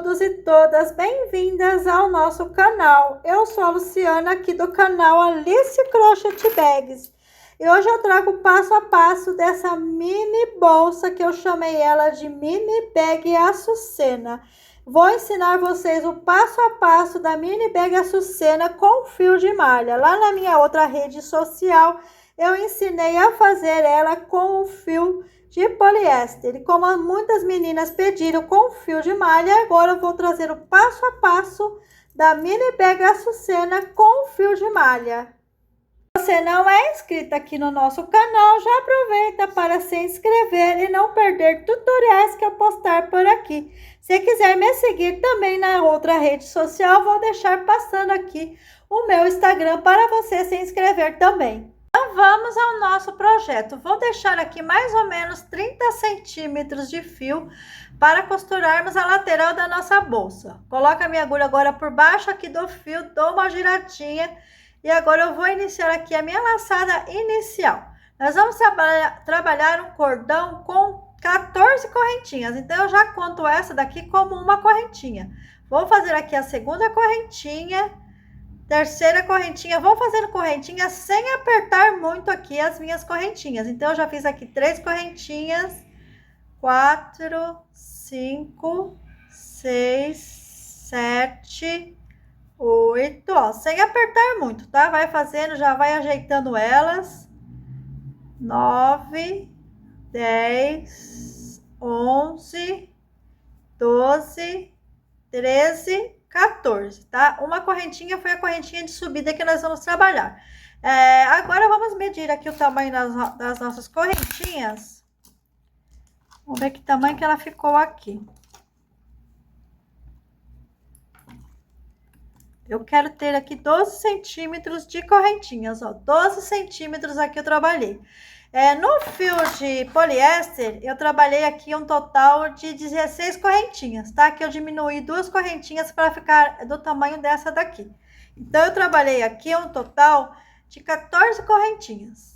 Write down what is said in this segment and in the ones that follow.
todos e todas bem-vindas ao nosso canal. Eu sou a Luciana aqui do canal Alice Crochet Bags. E hoje eu trago o passo a passo dessa mini bolsa que eu chamei ela de mini bag açucena. Vou ensinar vocês o passo a passo da mini bag açucena com fio de malha. Lá na minha outra rede social eu ensinei a fazer ela com o fio de poliéster. E como muitas meninas pediram com fio de malha, agora eu vou trazer o passo a passo da mini bag açucena com fio de malha. Se você não é inscrito aqui no nosso canal, já aproveita para se inscrever e não perder tutoriais que eu postar por aqui. Se quiser me seguir também na outra rede social, vou deixar passando aqui o meu Instagram para você se inscrever também. Então vamos ao nosso projeto. Vou deixar aqui mais ou menos 30 centímetros de fio para costurarmos a lateral da nossa bolsa. Coloco a minha agulha agora por baixo aqui do fio, dou uma giradinha e agora eu vou iniciar aqui a minha laçada inicial. Nós vamos trabalhar um cordão com 14 correntinhas, então eu já conto essa daqui como uma correntinha. Vou fazer aqui a segunda correntinha, terceira correntinha, vou fazendo correntinha sem apertar muito aqui as minhas correntinhas. Então, eu já fiz aqui 3 correntinhas, 4, 5, 6, 7, 8, ó, sem apertar muito, tá? Vai fazendo, já vai ajeitando elas. 9, 10, 11, 12, 13, 14, tá? Uma correntinha foi a correntinha de subida que nós vamos trabalhar. Agora vamos medir aqui o tamanho das nossas correntinhas. Vamos ver que tamanho que ela ficou aqui. Eu quero ter aqui 12 centímetros de correntinhas, ó. 12 centímetros aqui eu trabalhei. No fio de poliéster, eu trabalhei aqui um total de 16 correntinhas, tá? Que eu diminuí 2 correntinhas para ficar do tamanho dessa daqui. Então, eu trabalhei aqui um total de 14 correntinhas.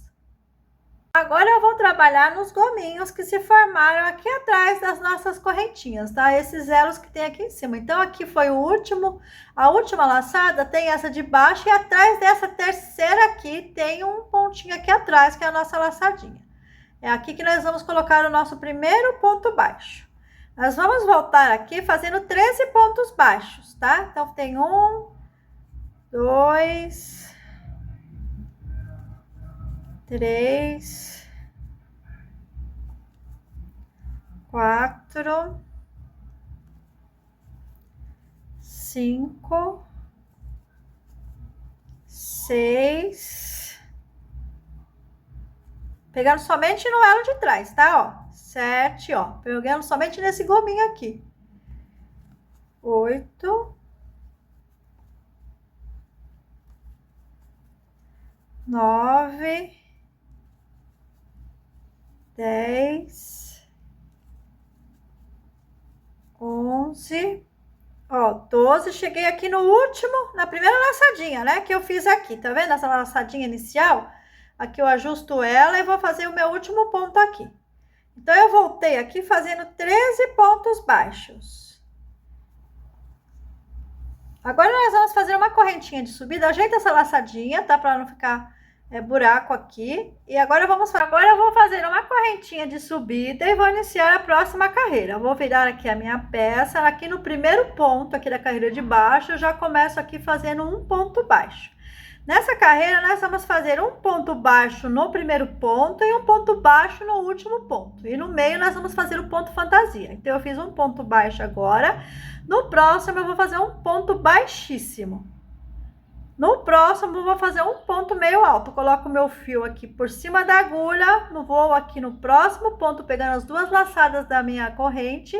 Agora, eu vou trabalhar nos gominhos que se formaram aqui atrás das nossas correntinhas, tá? Esses elos que tem aqui em cima. Então, aqui foi a última laçada tem essa de baixo e atrás dessa terceira aqui tem um pontinho aqui atrás, que é a nossa laçadinha. É aqui que nós vamos colocar o nosso primeiro ponto baixo. Nós vamos voltar aqui fazendo 13 pontos baixos, tá? Então, tem 1, 2... 3, 4, 5, 6, pegando somente no elo de trás, tá? Ó, 7, ó, pegando somente nesse gominho aqui. 8, 9, 10, 11, ó, 12, cheguei aqui no último, na primeira laçadinha, né, que eu fiz aqui, tá vendo essa laçadinha inicial? Aqui eu ajusto ela e vou fazer o meu último ponto aqui. Então, eu voltei aqui fazendo 13 pontos baixos. Agora, nós vamos fazer uma correntinha de subida, ajeita essa laçadinha, tá, para não ficar buraco aqui. E agora eu vou fazer uma correntinha de subida e vou iniciar a próxima carreira. Eu vou virar aqui a minha peça, aqui no primeiro ponto aqui da carreira de baixo, eu já começo aqui fazendo um ponto baixo. Nessa carreira, nós vamos fazer um ponto baixo no primeiro ponto e um ponto baixo no último ponto. E no meio, nós vamos fazer o ponto fantasia. Então, eu fiz um ponto baixo agora. No próximo, eu vou fazer um ponto baixíssimo. No próximo, eu vou fazer um ponto meio alto. Coloco o meu fio aqui por cima da agulha, vou aqui no próximo ponto, pegando as 2 laçadas da minha corrente,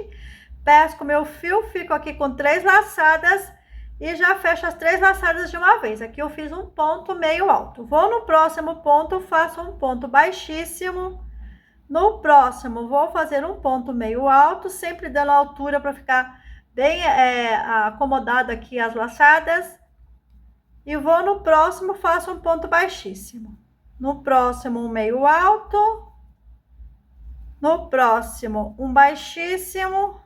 pesco o meu fio, fico aqui com 3 laçadas e já fecho as 3 laçadas de uma vez. Aqui eu fiz um ponto meio alto. Vou no próximo ponto, faço um ponto baixíssimo. No próximo, vou fazer um ponto meio alto, sempre dando altura para ficar bem acomodado aqui as laçadas. E vou no próximo, faço um ponto baixíssimo. No próximo, um meio alto. No próximo, um baixíssimo.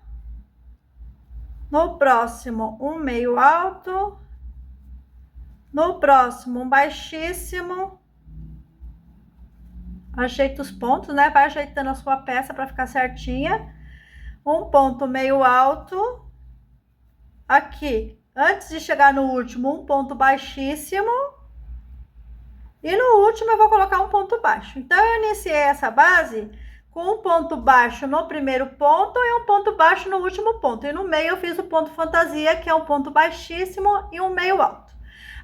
No próximo, um meio alto. No próximo, um baixíssimo. Ajeita os pontos, né? Vai ajeitando a sua peça para ficar certinha. Um ponto meio alto. Aqui, antes de chegar no último, um ponto baixíssimo. E no último eu vou colocar um ponto baixo. Então, eu iniciei essa base com um ponto baixo no primeiro ponto e um ponto baixo no último ponto. E no meio eu fiz o ponto fantasia, que é um ponto baixíssimo e um meio alto.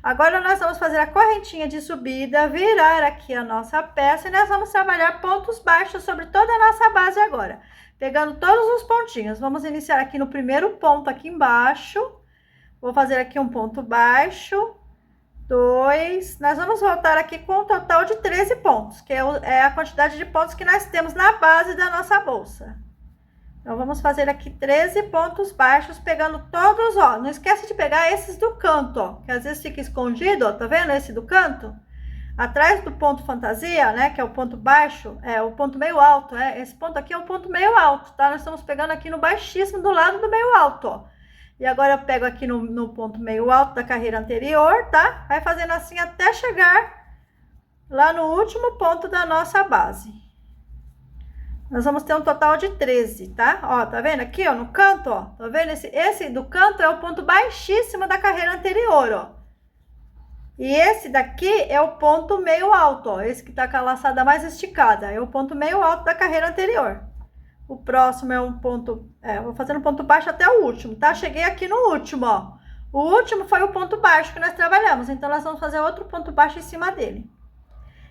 Agora, nós vamos fazer a correntinha de subida, virar aqui a nossa peça e nós vamos trabalhar pontos baixos sobre toda a nossa base agora. Pegando todos os pontinhos. Vamos iniciar aqui no primeiro ponto, aqui embaixo. Vou fazer aqui um ponto baixo. 2, nós vamos voltar aqui com um total de 13 pontos, que é a quantidade de pontos que nós temos na base da nossa bolsa. Então, vamos fazer aqui 13 pontos baixos, pegando todos, ó. Não esquece de pegar esses do canto, ó, que às vezes fica escondido, ó, tá vendo esse do canto? Atrás do ponto fantasia, né, que é o ponto baixo, o ponto meio alto, esse ponto aqui é o ponto meio alto, tá? Nós estamos pegando aqui no baixíssimo do lado do meio alto, ó. E agora eu pego aqui no ponto meio alto da carreira anterior, tá? Vai fazendo assim até chegar lá no último ponto da nossa base. Nós vamos ter um total de 13, tá? Ó, tá vendo aqui, ó, no canto, ó? Tá vendo? Esse do canto é o ponto baixíssimo da carreira anterior, ó. E esse daqui é o ponto meio alto, ó. Esse que tá com a laçada mais esticada, é o ponto meio alto da carreira anterior. O próximo é um ponto, eu vou fazendo ponto baixo até o último, tá? Cheguei aqui no último, ó. O último foi o ponto baixo que nós trabalhamos, então nós vamos fazer outro ponto baixo em cima dele.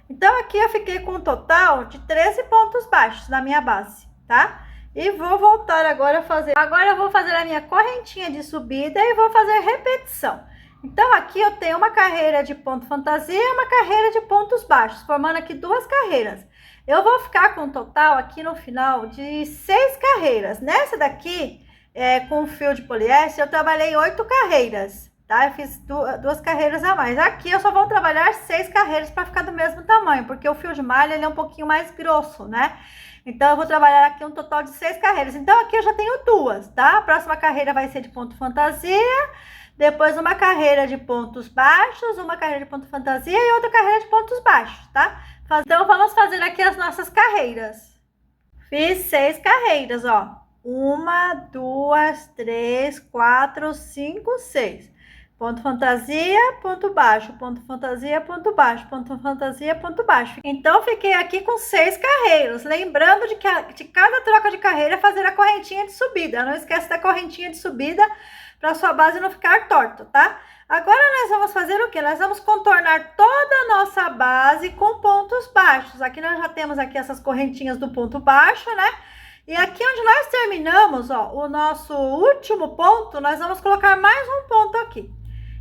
Então, aqui eu fiquei com um total de 13 pontos baixos na minha base, tá? E vou voltar agora a fazer... Agora eu vou fazer a minha correntinha de subida e vou fazer repetição. Então, aqui eu tenho uma carreira de ponto fantasia e uma carreira de pontos baixos, formando aqui duas carreiras. Eu vou ficar com um total aqui no final de 6 carreiras. Nessa daqui, com fio de poliéster, eu trabalhei 8 carreiras, tá? Eu fiz duas carreiras a mais. Aqui eu só vou trabalhar 6 carreiras para ficar do mesmo tamanho, porque o fio de malha ele é um pouquinho mais grosso, né? Então, eu vou trabalhar aqui um total de 6 carreiras. Então, aqui eu já tenho duas, tá? A próxima carreira vai ser de ponto fantasia, depois uma carreira de pontos baixos, uma carreira de ponto fantasia e outra carreira de pontos baixos, tá? Então, vamos fazer aqui as nossas carreiras. Fiz 6 carreiras, ó. 1, 2, 3, 4, 5, 6. Ponto fantasia, ponto baixo, ponto fantasia, ponto baixo, ponto fantasia, ponto baixo. Então, fiquei aqui com 6 carreiros. Lembrando de cada troca de carreira fazer a correntinha de subida. Não esquece da correntinha de subida para sua base não ficar torta, tá? Agora, nós vamos fazer o quê? Nós vamos contornar toda a nossa base com pontos baixos. Aqui nós já temos aqui essas correntinhas do ponto baixo, né? E aqui onde nós terminamos, ó, o nosso último ponto, nós vamos colocar mais um ponto aqui.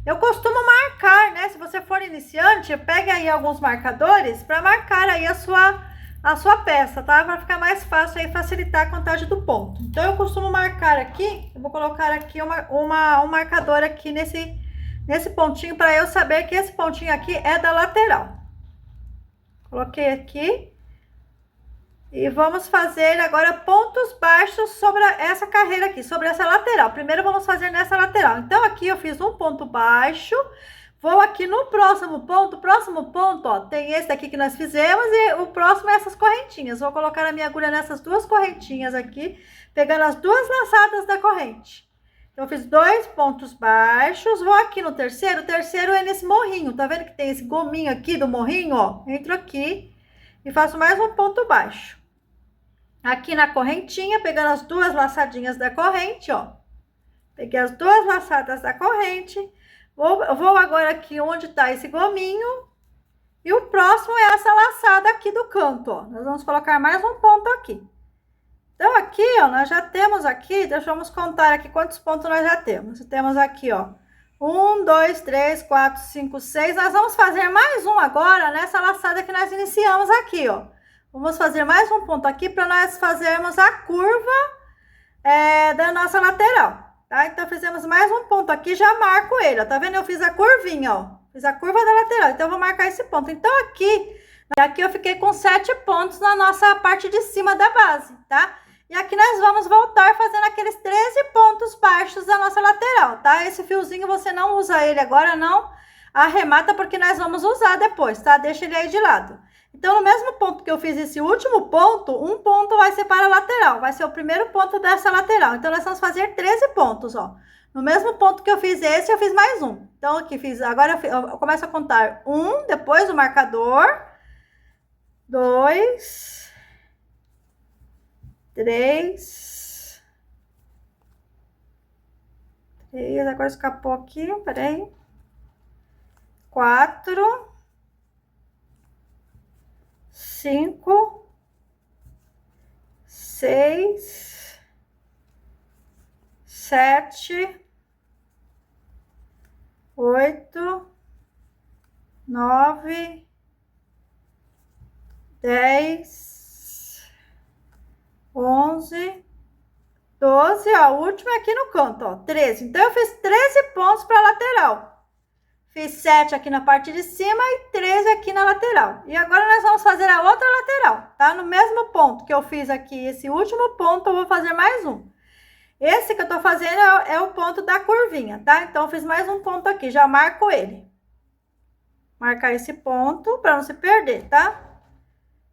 Eu costumo marcar, né? Se você for iniciante, pegue aí alguns marcadores para marcar aí a sua peça, tá? Para ficar mais fácil aí, facilitar a contagem do ponto. Então, eu costumo marcar aqui, eu vou colocar aqui um marcador aqui nesse pontinho, para eu saber que esse pontinho aqui é da lateral. Coloquei aqui. E vamos fazer agora pontos baixos sobre essa carreira aqui, sobre essa lateral. Primeiro, vamos fazer nessa lateral. Então, aqui eu fiz um ponto baixo. Vou aqui no próximo ponto. O próximo ponto, ó, tem esse aqui que nós fizemos e o próximo é essas correntinhas. Vou colocar a minha agulha nessas duas correntinhas aqui, pegando as duas laçadas da corrente. Então, eu fiz 2 pontos baixos. Vou aqui no terceiro. O terceiro é nesse morrinho. Tá vendo que tem esse gominho aqui do morrinho, ó? Entro aqui e faço mais um ponto baixo. Aqui na correntinha, pegando as duas laçadinhas da corrente, ó. Peguei as duas laçadas da corrente. Vou agora aqui onde tá esse gominho. E o próximo é essa laçada aqui do canto, ó. Nós vamos colocar mais um ponto aqui. Então, aqui, ó, nós já temos aqui, vamos contar aqui quantos pontos nós já temos. Temos aqui, ó, 1, 2, 3, 4, 5, 6. Nós vamos fazer mais um agora nessa laçada que nós iniciamos aqui, ó. Vamos fazer mais um ponto aqui para nós fazermos a curva da nossa lateral, tá? Então, fizemos mais um ponto aqui, já marco ele, ó. Tá vendo? Eu fiz a curvinha, ó. Fiz a curva da lateral, então, eu vou marcar esse ponto. Então, aqui eu fiquei com 7 pontos na nossa parte de cima da base, tá? E aqui nós vamos voltar fazendo aqueles 13 pontos pontos baixos da nossa lateral, tá? Esse fiozinho você não usa ele agora, não arremata, porque nós vamos usar depois, tá? Deixa ele aí de lado. Então, no mesmo ponto que eu fiz esse último ponto, um ponto vai ser para a lateral, vai ser o primeiro ponto dessa lateral. Então, nós vamos fazer 13 pontos, ó. No mesmo ponto que eu fiz esse, eu fiz mais um. Então, aqui fiz, agora eu começo a contar um, depois o marcador, 2, 3, agora escapou aqui, peraí, 4, 5, 6, 7, 8, 9, 10, 11, 12, ó, o último é aqui no canto, ó, 13. Então, eu fiz 13 pontos para a lateral. Fiz 7 aqui na parte de cima e 13 aqui na lateral. E agora nós vamos fazer a outra lateral, tá? No mesmo ponto que eu fiz aqui, esse último ponto, eu vou fazer mais um. Esse que eu tô fazendo é o ponto da curvinha, tá? Então, eu fiz mais um ponto aqui, já marco ele. Marcar esse ponto para não se perder, tá?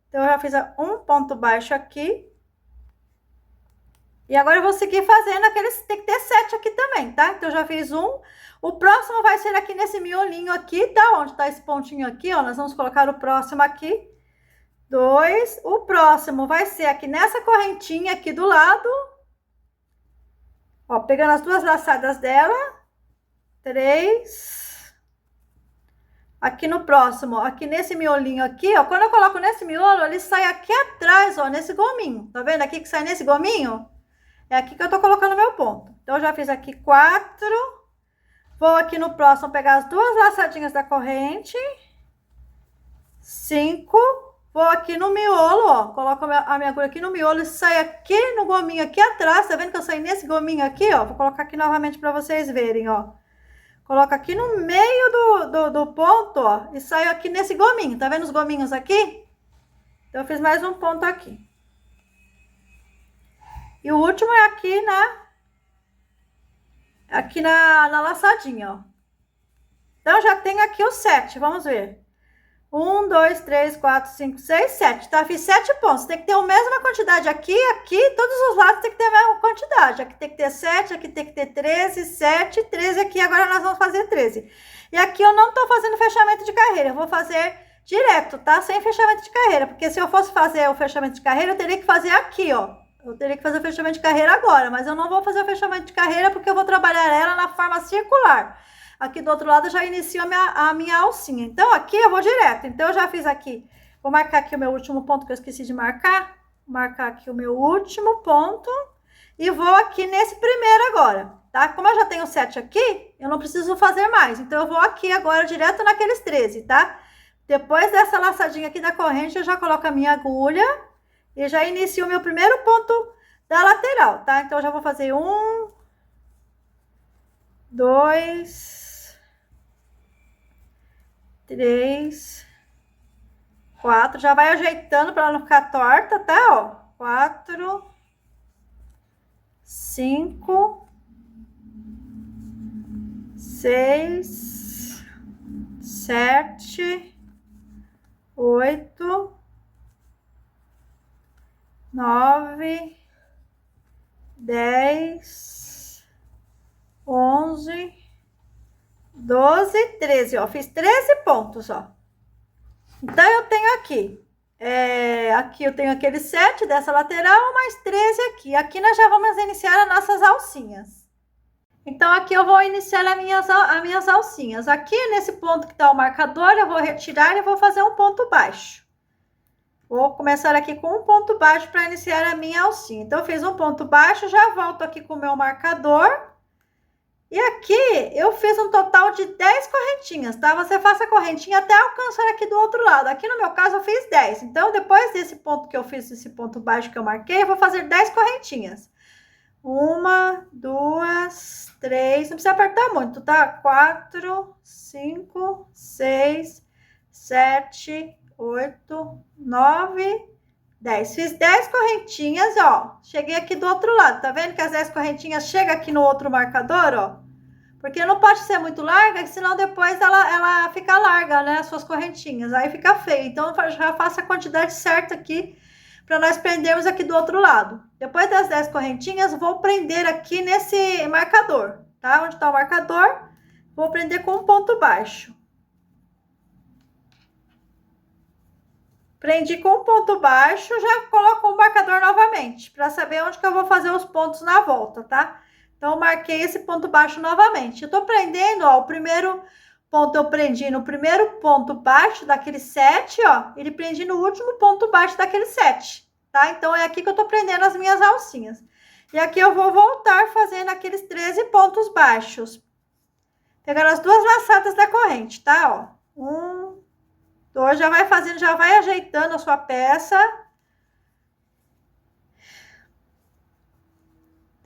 Então, eu já fiz um ponto baixo aqui. E agora eu vou seguir fazendo aqueles, tem que ter 7 aqui também, tá? Então, eu já fiz um. O próximo vai ser aqui nesse miolinho aqui, tá? Onde tá esse pontinho aqui, ó. Nós vamos colocar o próximo aqui. 2. O próximo vai ser aqui nessa correntinha aqui do lado. Ó, pegando as duas laçadas dela. 3. Aqui no próximo, aqui nesse miolinho aqui, ó. Quando eu coloco nesse miolo, ele sai aqui atrás, ó, nesse gominho. Tá vendo aqui que sai nesse gominho? É aqui que eu tô colocando meu ponto. Então, eu já fiz aqui 4. Vou aqui no próximo pegar as duas laçadinhas da corrente. 5. Vou aqui no miolo, ó. Coloco a minha agulha aqui no miolo e saio aqui no gominho aqui atrás. Tá vendo que eu saí nesse gominho aqui, ó? Vou colocar aqui novamente pra vocês verem, ó. Coloco aqui no meio do ponto, ó. E saio aqui nesse gominho. Tá vendo os gominhos aqui? Então, eu fiz mais um ponto aqui. E o último é aqui na laçadinha, ó. Então, já tenho aqui os 7, vamos ver. 1, 2, 3, 4, 5, 6, 7, tá? Fiz 7 pontos. Tem que ter a mesma quantidade aqui, todos os lados tem que ter a mesma quantidade. Aqui tem que ter 7, aqui tem que ter 13, 7, 13 aqui. Agora nós vamos fazer 13. E aqui eu não tô fazendo fechamento de carreira, eu vou fazer direto, tá? Sem fechamento de carreira, porque se eu fosse fazer o fechamento de carreira, eu teria que fazer aqui, ó. Eu teria que fazer o fechamento de carreira agora, mas eu não vou fazer o fechamento de carreira porque eu vou trabalhar ela na forma circular. Aqui do outro lado eu já inicio a minha alcinha. Então, aqui eu vou direto. Então, eu já fiz aqui. Vou marcar aqui o meu último ponto que eu esqueci de marcar. Marcar aqui o meu último ponto. E vou aqui nesse primeiro agora, tá? Como eu já tenho 7 aqui, eu não preciso fazer mais. Então, eu vou aqui agora direto naqueles 13, tá? Depois dessa laçadinha aqui da corrente, eu já coloco a minha agulha. E já inicio o meu primeiro ponto da lateral, tá? Então, eu já vou fazer 1, 2, 3, 4. Já vai ajeitando para não ficar torta, tá? Ó, 4, 5, 6, 7, 8, 9, 10, 11, 12, 13, ó. Fiz 13 pontos, ó. Então, eu tenho aqui. Aqui eu tenho aquele 7 dessa lateral, mais 13 aqui. Aqui nós já vamos iniciar as nossas alcinhas. Então, aqui eu vou iniciar as minhas alcinhas. Aqui, nesse ponto que tá o marcador, eu vou retirar e vou fazer um ponto baixo. Vou começar aqui com um ponto baixo para iniciar a minha alcinha. Então, eu fiz um ponto baixo, já volto aqui com o meu marcador. E aqui, eu fiz um total de 10 correntinhas, tá? Você faça a correntinha até alcançar aqui do outro lado. Aqui no meu caso, eu fiz 10. Então, depois desse ponto que eu fiz, esse ponto baixo que eu marquei, eu vou fazer 10 correntinhas. 1, 2, 3, não precisa apertar muito, tá? 4, 5, 6, 7, 8, 9, 10. Fiz 10 correntinhas, ó. Cheguei aqui do outro lado, tá vendo que as 10 correntinhas chegam aqui no outro marcador, ó? Porque não pode ser muito larga, senão depois ela fica larga, né? As suas correntinhas, aí fica feio. Então, já faço a quantidade certa aqui, para nós prendermos aqui do outro lado. Depois das 10 correntinhas, vou prender aqui nesse marcador, tá? Onde tá o marcador, vou prender com um ponto baixo. Prendi com um ponto baixo, já coloco o marcador novamente, para saber onde que eu vou fazer os pontos na volta, tá? Então, marquei esse ponto baixo novamente. Eu tô prendendo, ó, o primeiro ponto eu prendi no primeiro ponto baixo daquele 7, ó, ele prendi no último ponto baixo daquele 7, tá? Então, é aqui que eu tô prendendo as minhas alcinhas. E aqui eu vou voltar fazendo aqueles 13 pontos baixos. Pegando as duas laçadas da corrente, tá? Ó, 1, 2, já vai fazendo, já vai ajeitando a sua peça.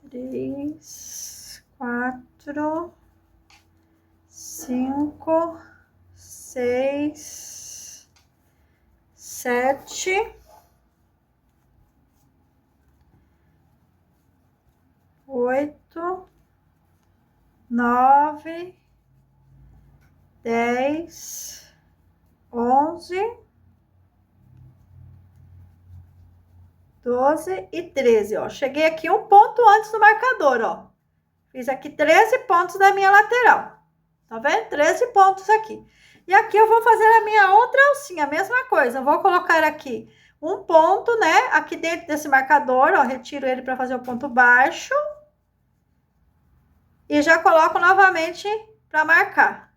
3, 4, 5, 6, 7, 8, 9, 10, 11, 12 e 13, ó. Cheguei aqui um ponto antes do marcador, ó. Fiz aqui 13 pontos da minha lateral. Tá vendo? 13 pontos aqui. E aqui eu vou fazer a minha outra alcinha, a mesma coisa. Eu vou colocar aqui um ponto, né? Aqui dentro desse marcador, ó. Retiro ele para fazer o ponto baixo. E já coloco novamente para marcar.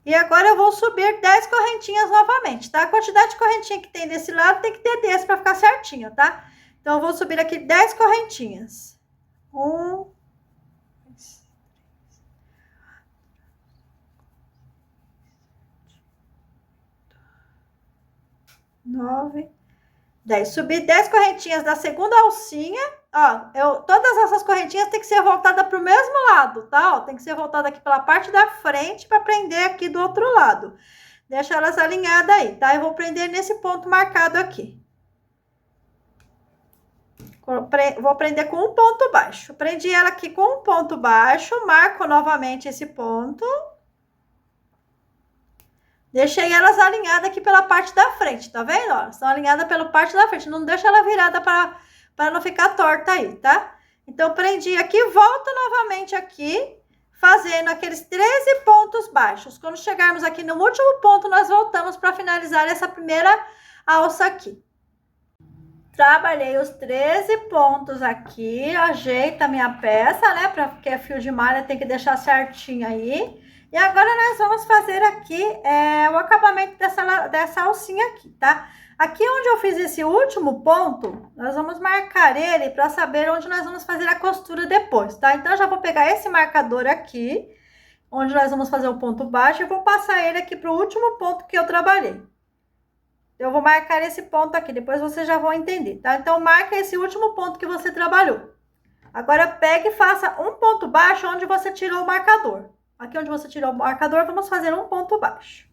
E agora eu vou subir 10 correntinhas novamente, tá? A quantidade de correntinha que tem desse lado tem que ter desse para ficar certinho, tá? Então, eu vou subir aqui 10 correntinhas. 1, 2, 9, 10. Subi 10 correntinhas da segunda alcinha. Ó, todas essas correntinhas tem que ser voltada para o mesmo lado, tá? Ó, tem que ser voltada aqui pela parte da frente para prender aqui do outro lado. Deixa elas alinhadas aí, tá? Eu vou prender nesse ponto marcado aqui. Vou prender com um ponto baixo. Prendi ela aqui com um ponto baixo, marco novamente esse ponto. Deixei elas alinhadas aqui pela parte da frente, tá vendo? Ó, estão alinhadas pela parte da frente. Não deixa ela virada para não ficar torta aí, tá? Então, prendi aqui, volto novamente aqui, fazendo aqueles 13 pontos baixos. Quando chegarmos aqui no último ponto, nós voltamos para finalizar essa primeira alça aqui. Trabalhei os 13 pontos aqui, ajeita a minha peça, né? Porque é fio de malha, tem que deixar certinho aí. E agora nós vamos fazer aqui o acabamento dessa alcinha aqui, tá? Aqui onde eu fiz esse último ponto, nós vamos marcar ele para saber onde nós vamos fazer a costura depois, tá? Então, eu já vou pegar esse marcador aqui, onde nós vamos fazer o ponto baixo, e vou passar ele aqui para o último ponto que eu trabalhei. Eu vou marcar esse ponto aqui, depois vocês já vão entender, tá? Então, marca esse último ponto que você trabalhou. Agora, pegue e faça um ponto baixo onde você tirou o marcador. Aqui onde você tirou o marcador, vamos fazer um ponto baixo.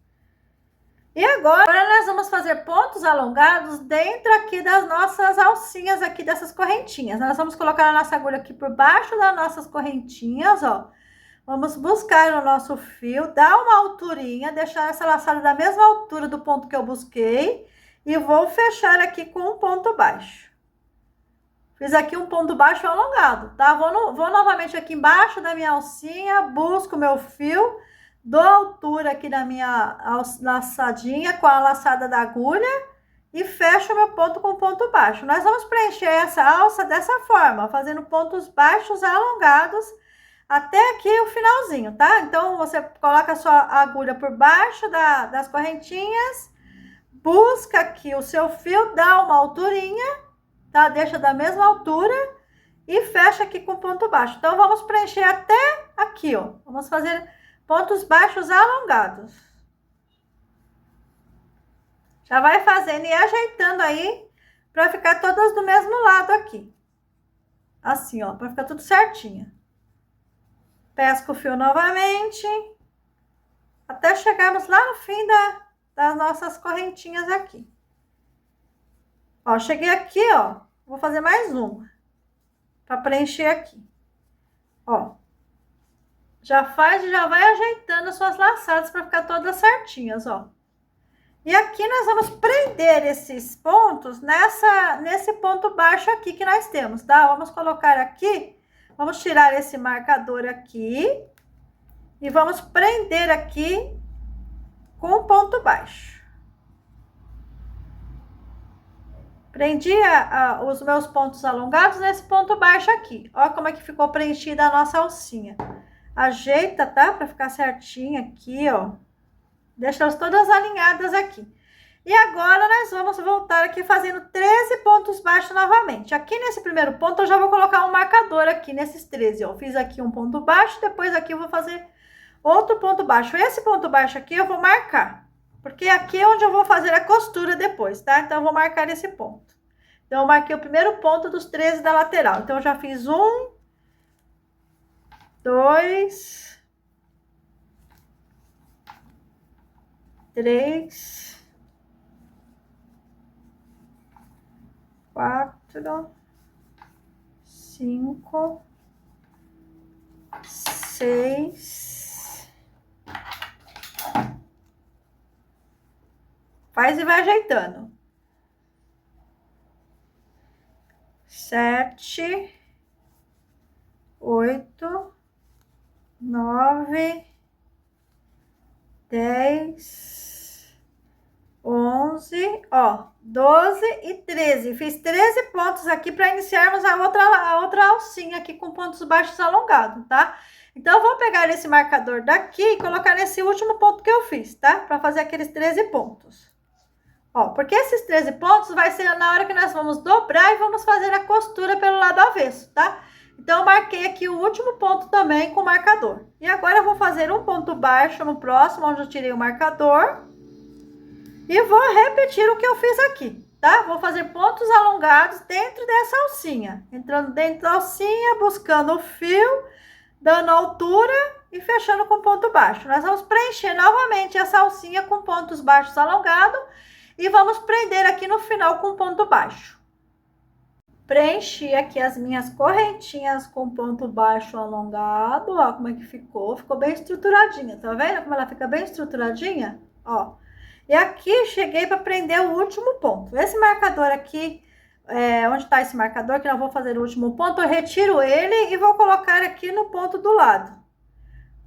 E agora nós vamos fazer pontos alongados dentro aqui das nossas alcinhas aqui, dessas correntinhas. Nós vamos colocar a nossa agulha aqui por baixo das nossas correntinhas, ó. Vamos buscar o nosso fio, dar uma alturinha, deixar essa laçada da mesma altura do ponto que eu busquei. E vou fechar aqui com um ponto baixo. Fiz aqui um ponto baixo alongado, tá? Vou novamente aqui embaixo da minha alcinha, busco o meu fio, dou a altura aqui da minha laçadinha com a laçada da agulha e fecho o meu ponto com ponto baixo. Nós vamos preencher essa alça dessa forma, fazendo pontos baixos alongados até aqui o finalzinho, tá? Então, você coloca a sua agulha por baixo das correntinhas, busca aqui o seu fio, dá uma alturinha, tá? Deixa da mesma altura e fecha aqui com ponto baixo. Então, vamos preencher até aqui, ó. Vamos fazer pontos baixos alongados. Já vai fazendo e ajeitando aí para ficar todas do mesmo lado aqui. Assim, ó, para ficar tudo certinho. Pesco o fio novamente, até chegarmos lá no fim das nossas correntinhas aqui. Ó, cheguei aqui, ó, vou fazer mais uma, pra preencher aqui. Ó, já faz e já vai ajeitando as suas laçadas pra ficar todas certinhas, ó. E aqui nós vamos prender esses pontos nesse ponto baixo aqui que nós temos, tá? Vamos colocar aqui, vamos tirar esse marcador aqui e vamos prender aqui com o ponto baixo. Prendi os meus pontos alongados nesse ponto baixo aqui. Ó como é que ficou preenchida a nossa alcinha. Ajeita, tá? Pra ficar certinho aqui, ó. Deixa elas todas alinhadas aqui. E agora, nós vamos voltar aqui fazendo 13 pontos baixos novamente. Aqui nesse primeiro ponto, eu já vou colocar um marcador aqui nesses 13, ó. Fiz aqui um ponto baixo, depois aqui eu vou fazer outro ponto baixo. Esse ponto baixo aqui eu vou marcar, porque aqui é onde eu vou fazer a costura depois, tá? Então, eu vou marcar esse ponto. Então, eu marquei o primeiro ponto dos 13 da lateral. Então, eu já fiz 1, 2, 3, 4, 5, 6. Faz e vai ajeitando. 7, 8, 9, 10, 11, ó, 12 e 13. Fiz 13 pontos aqui para iniciarmos a outra alcinha aqui com pontos baixos alongados, tá? Então, eu vou pegar esse marcador daqui e colocar nesse último ponto que eu fiz, tá? Para fazer aqueles 13 pontos. Ó, porque esses 13 pontos vai ser na hora que nós vamos dobrar e vamos fazer a costura pelo lado avesso, tá? Então, eu marquei aqui o último ponto também com o marcador. E agora, eu vou fazer um ponto baixo no próximo, onde eu tirei o marcador. E vou repetir o que eu fiz aqui, tá? Vou fazer pontos alongados dentro dessa alcinha. Entrando dentro da alcinha, buscando o fio, dando altura e fechando com ponto baixo. Nós vamos preencher novamente essa alcinha com pontos baixos alongados e vamos prender aqui no final com ponto baixo. Preenchi aqui as minhas correntinhas com ponto baixo alongado, ó como é que ficou. Ficou bem estruturadinha, tá vendo como ela fica bem estruturadinha? Ó. E aqui, cheguei para prender o último ponto. Esse marcador aqui, onde tá esse marcador, que eu vou fazer o último ponto, eu retiro ele e vou colocar aqui no ponto do lado.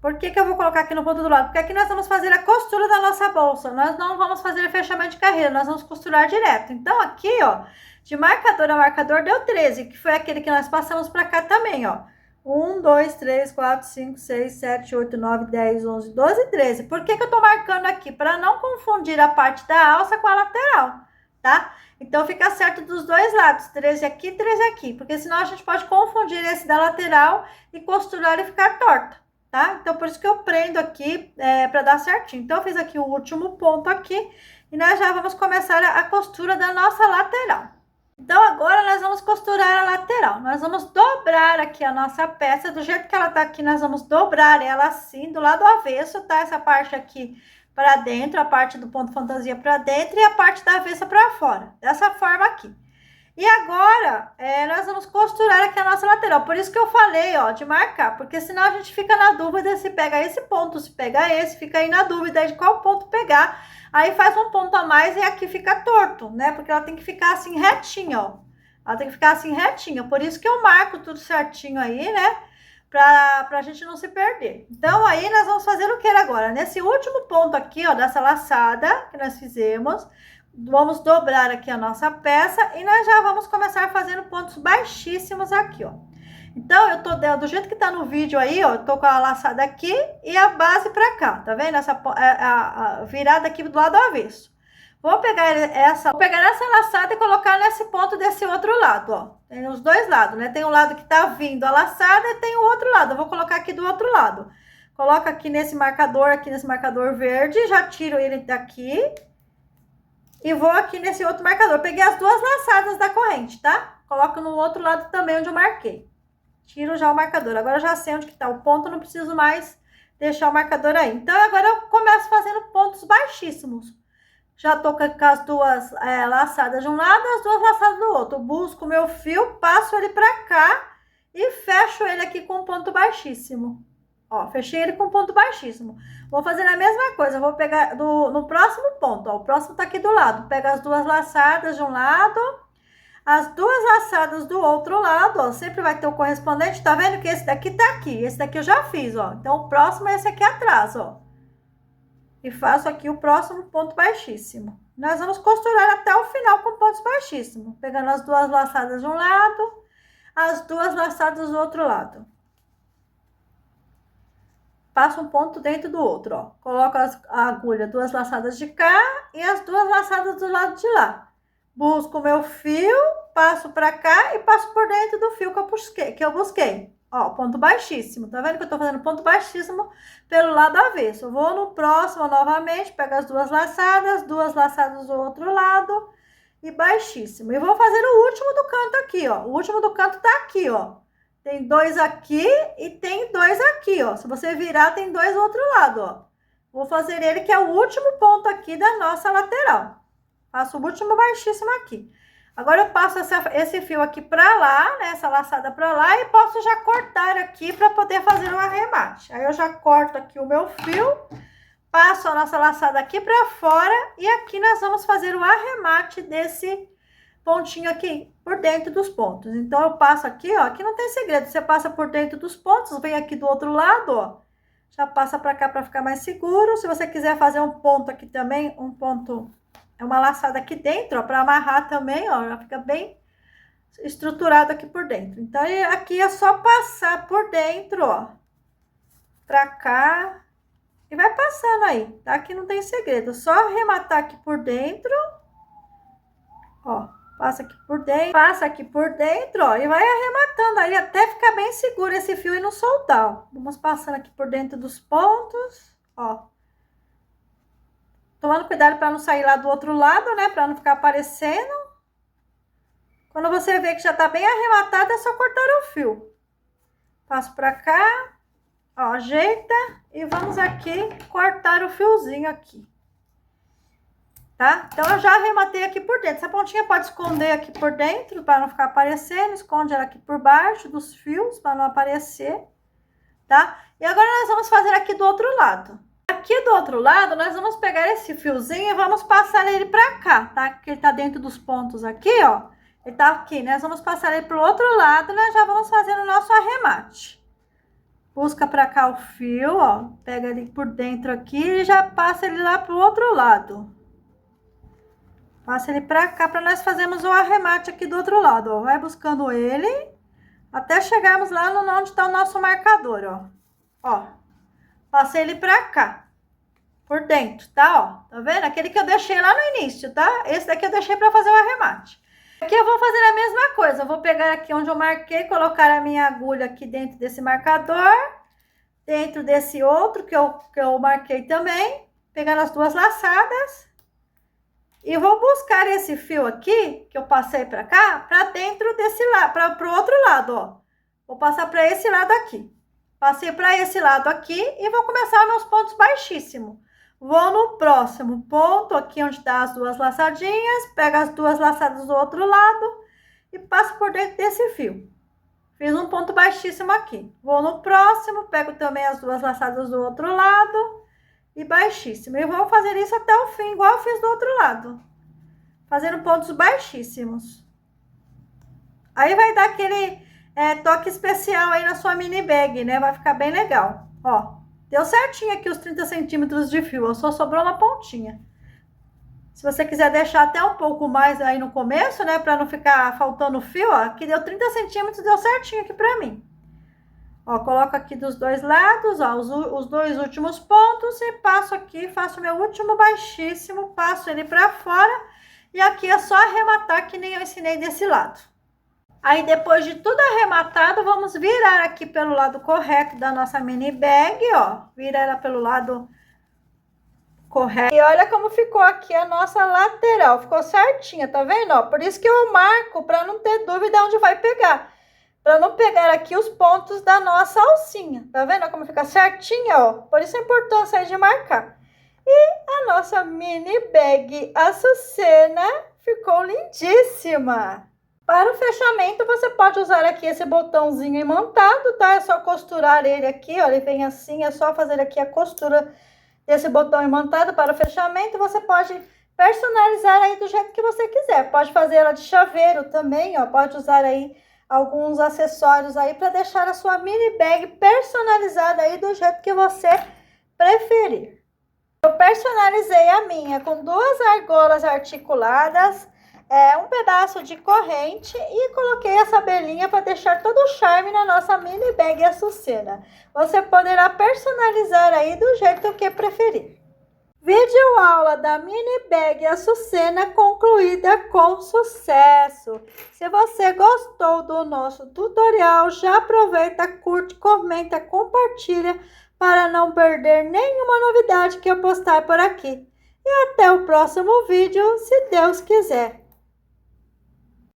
Por que eu vou colocar aqui no ponto do lado? Porque aqui nós vamos fazer a costura da nossa bolsa. Nós não vamos fazer fechamento de carreira, nós vamos costurar direto. Então, aqui, ó, de marcador a marcador deu 13, que foi aquele que nós passamos para cá também, ó. 1, 2, 3, 4, 5, 6, 7, 8, 9, 10, 11, 12, 13. Por que eu tô marcando aqui? Para não confundir a parte da alça com a lateral, tá? Então, fica certo dos dois lados, 13 aqui, 13 aqui. Porque senão a gente pode confundir esse da lateral e costurar e ficar torta, tá? Então, por isso que eu prendo aqui, para dar certinho. Então, eu fiz aqui o último ponto aqui e nós já vamos começar a costura da nossa lateral. Então, agora nós vamos costurar a lateral. Nós vamos dobrar aqui a nossa peça, do jeito que ela tá aqui, nós vamos dobrar ela assim, do lado avesso, tá? Essa parte aqui para dentro, a parte do ponto fantasia para dentro e a parte da avessa para fora. Dessa forma aqui. E agora, nós vamos costurar aqui a nossa lateral. Por isso que eu falei, ó, de marcar. Porque senão a gente fica na dúvida se pega esse ponto, se pega esse. Fica aí na dúvida de qual ponto pegar. Aí faz um ponto a mais e aqui fica torto, né? Porque ela tem que ficar assim retinha, ó. Ela tem que ficar assim retinha. Por isso que eu marco tudo certinho aí, né? Pra gente não se perder. Então, aí nós vamos fazer o que agora? Nesse último ponto aqui, ó, dessa laçada que nós fizemos... Vamos dobrar aqui a nossa peça e nós já vamos começar fazendo pontos baixíssimos aqui, ó. Então, eu tô do jeito que tá no vídeo aí, ó, eu tô com a laçada aqui e a base pra cá, tá vendo? Essa a virada aqui do lado avesso. Vou pegar essa laçada e colocar nesse ponto desse outro lado, ó. Tem os dois lados, né? Tem o lado que tá vindo a laçada e tem o outro lado. Eu vou colocar aqui do outro lado. Coloca aqui nesse marcador verde, já tiro ele daqui. E vou aqui nesse outro marcador. Peguei as duas laçadas da corrente, tá? Coloco no outro lado também onde eu marquei. Tiro já o marcador. Agora eu já sei onde que tá o ponto, não preciso mais deixar o marcador aí. Então, agora eu começo fazendo pontos baixíssimos. Já tô com as duas laçadas de um lado, as duas laçadas do outro. Busco o meu fio, passo ele pra cá e fecho ele aqui com ponto baixíssimo. Ó, fechei ele com ponto baixíssimo. Vou fazer a mesma coisa, vou pegar no próximo ponto, ó. O próximo tá aqui do lado. Pega as duas laçadas de um lado, as duas laçadas do outro lado, ó. Sempre vai ter o correspondente, tá vendo que esse daqui tá aqui. Esse daqui eu já fiz, ó. Então, o próximo é esse aqui atrás, ó. E faço aqui o próximo ponto baixíssimo. Nós vamos costurar até o final com pontos baixíssimos. Pegando as duas laçadas de um lado, as duas laçadas do outro lado. Passo um ponto dentro do outro, ó. Coloco a agulha, duas laçadas de cá e as duas laçadas do lado de lá. Busco o meu fio, passo pra cá e passo por dentro do fio que eu busquei. Ó, ponto baixíssimo. Tá vendo que eu tô fazendo ponto baixíssimo pelo lado avesso? Eu vou no próximo novamente, pego as duas laçadas do outro lado e baixíssimo. E vou fazer o último do canto aqui, ó. O último do canto tá aqui, ó. Tem dois aqui e tem dois aqui, ó. Se você virar, tem dois do outro lado, ó. Vou fazer ele que é o último ponto aqui da nossa lateral. Faço o último baixíssimo aqui. Agora eu passo esse fio aqui pra lá, né? Essa laçada pra lá e posso já cortar aqui pra poder fazer um arremate. Aí eu já corto aqui o meu fio, passo a nossa laçada aqui pra fora e aqui nós vamos fazer o arremate desse pontinho aqui por dentro dos pontos. Então eu passo aqui, ó, aqui não tem segredo, você passa por dentro dos pontos, vem aqui do outro lado, ó, já passa pra cá pra ficar mais seguro. Se você quiser fazer um ponto aqui também, um ponto, é uma laçada aqui dentro, ó, pra amarrar também, ó, já fica bem estruturado aqui por dentro. Então aqui é só passar por dentro, ó, pra cá e vai passando aí, tá? Aqui não tem segredo, só arrematar aqui por dentro, ó. Passa aqui por dentro, ó, e vai arrematando aí até ficar bem seguro esse fio e não soltar, ó. Vamos passando aqui por dentro dos pontos, ó. Tomando cuidado para não sair lá do outro lado, né, para não ficar aparecendo. Quando você vê que já tá bem arrematado, é só cortar o fio. Passo pra cá, ó, ajeita e vamos aqui cortar o fiozinho aqui. Tá? Então, eu já arrematei aqui por dentro. Essa pontinha pode esconder aqui por dentro, para não ficar aparecendo. Esconde ela aqui por baixo dos fios, para não aparecer, tá? E agora, nós vamos fazer aqui do outro lado. Aqui do outro lado, nós vamos pegar esse fiozinho e vamos passar ele pra cá, tá? Porque ele tá dentro dos pontos aqui, ó. Ele tá aqui, né? Nós vamos passar ele pro outro lado, né? Já vamos fazer o nosso arremate. Busca pra cá o fio, ó. Pega ele por dentro aqui e já passa ele lá pro outro lado. Passa ele pra cá, pra nós fazermos o arremate aqui do outro lado, ó. Vai buscando ele, até chegarmos lá onde tá o nosso marcador, ó. Ó, passei ele pra cá, por dentro, tá, ó. Tá vendo? Aquele que eu deixei lá no início, tá? Esse daqui eu deixei pra fazer o arremate. Aqui eu vou fazer a mesma coisa, eu vou pegar aqui onde eu marquei, colocar a minha agulha aqui dentro desse marcador, dentro desse outro que eu marquei também, pegando as duas laçadas. E vou buscar esse fio aqui, que eu passei pra cá, pra dentro desse lado, pro outro lado, ó. Vou passar pra esse lado aqui. Passei pra esse lado aqui e vou começar meus pontos baixíssimos. Vou no próximo ponto, aqui onde tá as duas laçadinhas, pego as duas laçadas do outro lado e passo por dentro desse fio. Fiz um ponto baixíssimo aqui. Vou no próximo, pego também as duas laçadas do outro lado e baixíssimo. E vou fazer isso até o fim, igual eu fiz do outro lado. Fazendo pontos baixíssimos. Aí vai dar aquele toque especial aí na sua mini bag, né? Vai ficar bem legal. Ó, deu certinho aqui os 30 centímetros de fio. Ó, só sobrou uma pontinha. Se você quiser deixar até um pouco mais aí no começo, né? Pra não ficar faltando fio, ó. Aqui deu 30 centímetros, deu certinho aqui pra mim. Ó, coloco aqui dos dois lados, ó, os dois últimos pontos e passo aqui, faço meu último baixíssimo, passo ele pra fora e aqui é só arrematar que nem eu ensinei desse lado. Aí, depois de tudo arrematado, vamos virar aqui pelo lado correto da nossa mini bag, ó, vira ela pelo lado correto. E olha como ficou aqui a nossa lateral, ficou certinha, tá vendo, ó? Por isso que eu marco pra não ter dúvida onde vai pegar. Para não pegar aqui os pontos da nossa alcinha. Tá vendo como fica certinha, ó? Por isso a importância aí de marcar. A nossa mini bag açucena ficou lindíssima. Para o fechamento, você pode usar aqui esse botãozinho imantado, tá? É só costurar ele aqui, ó, ele vem assim, é só fazer aqui a costura desse botão imantado para o fechamento. Você pode personalizar aí do jeito que você quiser. Pode fazer ela de chaveiro também, ó, pode usar aí alguns acessórios aí para deixar a sua mini bag personalizada aí do jeito que você preferir. Eu personalizei a minha com 2 argolas articuladas, um pedaço de corrente e coloquei essa abelhinha para deixar todo o charme na nossa mini bag açucena. Você poderá personalizar aí do jeito que preferir. Vídeo aula da mini bag açucena concluída com sucesso. Se você gostou do nosso tutorial, já aproveita, curte, comenta, compartilha para não perder nenhuma novidade que eu postar por aqui. E até o próximo vídeo, se Deus quiser.